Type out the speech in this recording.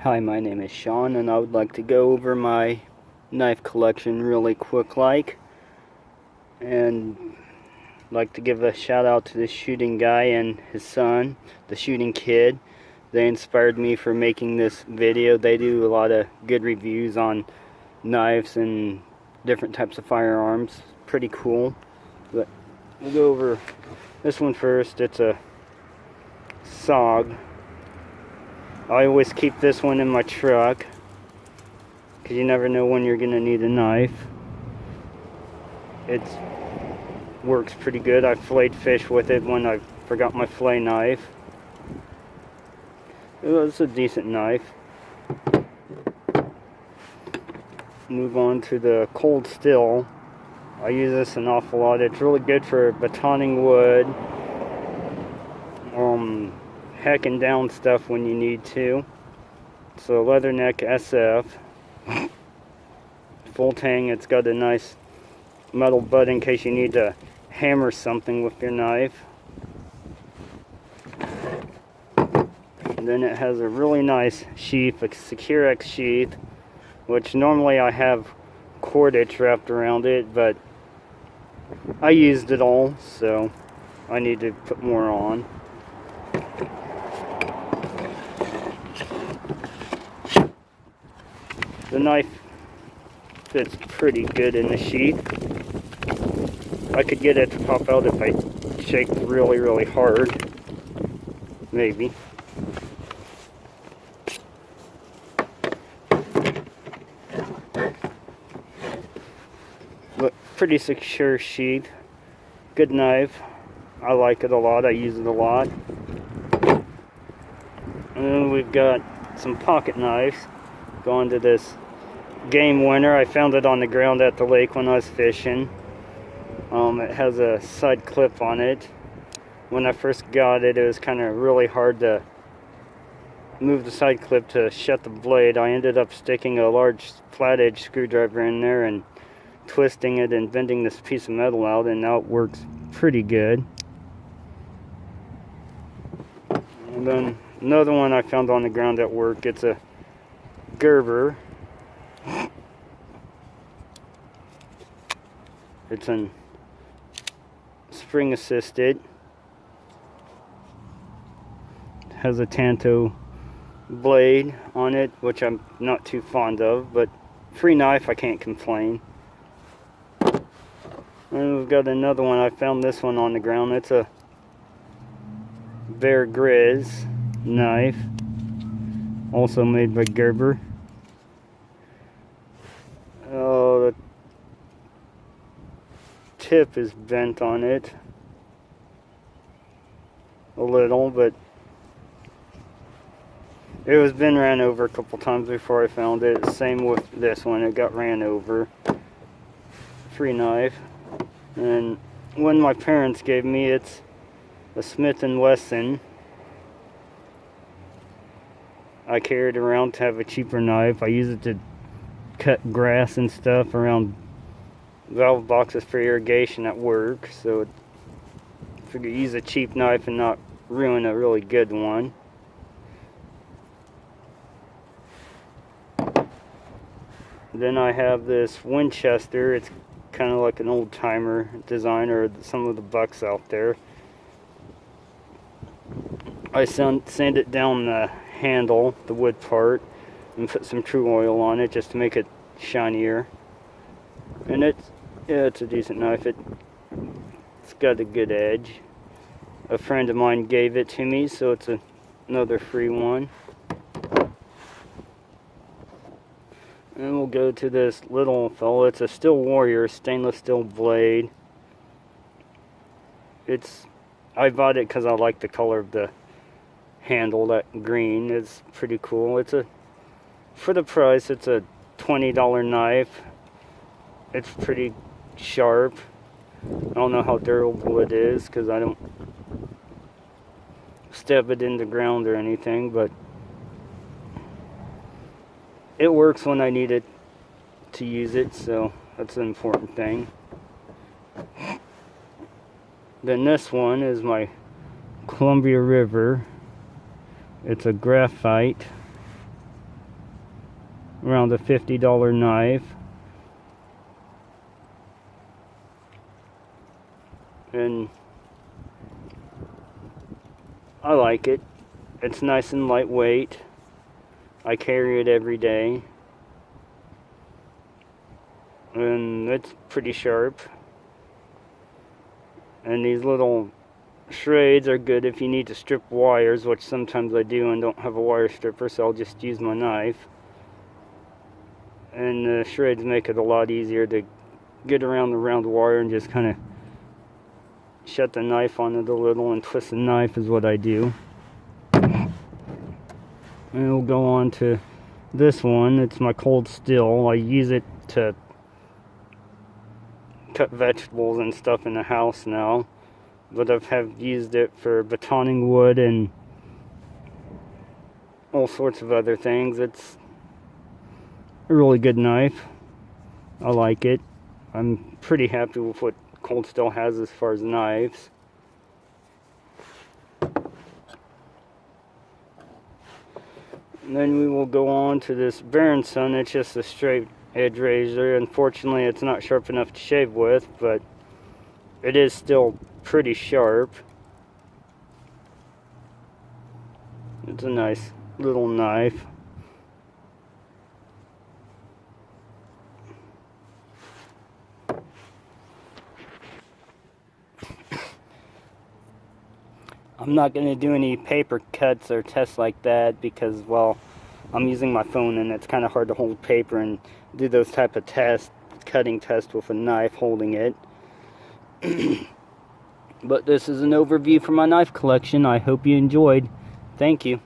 Hi, my name is Sean, and I would like to go over my knife collection really quick and like to give a shout out to the shooting guy and his son, the shooting kid. They inspired me for making this video. They do a lot of good reviews on knives and different types of firearms. Pretty cool. But we'll go over this one first. It's a SOG. I always keep this one in my truck because you never know when you're going to need a knife. It works pretty good. I filleted fish with it when I forgot my fillet knife. It was a decent knife. Move on to the cold steel. I use this an awful lot. It's really good for batoning wood, hacking down stuff when you need to. So Leatherneck SF, full tang. It's got a nice metal butt in case you need to hammer something with your knife. And then it has a really nice sheath, a Secure-X sheath, which normally I have cordage wrapped around it, but I used it all, so I need to put more on. The knife fits pretty good in the sheath. I could get it to pop out if I shake really, really hard. Maybe. But pretty secure sheath. Good knife. I like it a lot. I use it a lot. And then we've got some pocket knives. Going to this game winner. I found it on the ground at the lake when I was fishing. It has a side clip on it. When I first got it, it was kind of really hard to move the side clip to shut the blade. I ended up sticking a large flat edge screwdriver in there and twisting it and bending this piece of metal out, and now it works pretty good. And then another one I found on the ground at work. It's a Gerber. It's an spring assisted. Has a Tanto blade on it, which I'm not too fond of, but free knife, I can't complain. And we've got another one. I found this one on the ground. It's a Bear Grizz knife, also made by Gerber. Oh, the tip is bent on it a little, but it was been ran over a couple times before I found it. Same with this one, it got ran over. Free knife. And one my parents gave me, it's a Smith & Wesson. I carry it around to have a cheaper knife. I use it to cut grass and stuff around valve boxes for irrigation at work, so I figure use a cheap knife and not ruin a really good one. Then I have this Winchester. It's kind of like an old timer design, or some of the bucks out there. I sanded down the handle, the wood part, and put some True Oil on it just to make it shinier. And it's a decent knife. It's got a good edge. A friend of mine gave it to me, so it's another free one. And we'll go to this little fellow. It's a Steel Warrior stainless steel blade. I bought it because I like the color of the handle, that green. It's pretty cool. For the price, it's a $20 knife. It's pretty sharp. I don't know how durable it is because I don't stab it in the ground or anything, but it works when I need it to use it, so that's an important thing. Then this one is my Columbia River. It's a graphite. around a $50 knife. And I like it. It's nice and lightweight. I carry it every day. And it's pretty sharp. And these little shreds are good if you need to strip wires, which sometimes I do and don't have a wire stripper, so I'll just use my knife. And the shreds make it a lot easier to get around the round wire and just kind of shut the knife on it a little and twist the knife is what I do. And we'll go on to this one. It's my cold steel. I use it to cut vegetables and stuff in the house now, but have used it for batoning wood and all sorts of other things. It's a really good knife. I like it. I'm pretty happy with what Cold Steel has as far as knives. And then we will go on to this Baronson. It's just a straight edge razor. Unfortunately, it's not sharp enough to shave with, but it is still pretty sharp. It's a nice little knife. I'm not going to do any paper cuts or tests like that because, well, I'm using my phone and it's kind of hard to hold paper and do those type of tests, cutting tests with a knife holding it. But this is an overview for my knife collection. I hope you enjoyed. Thank you.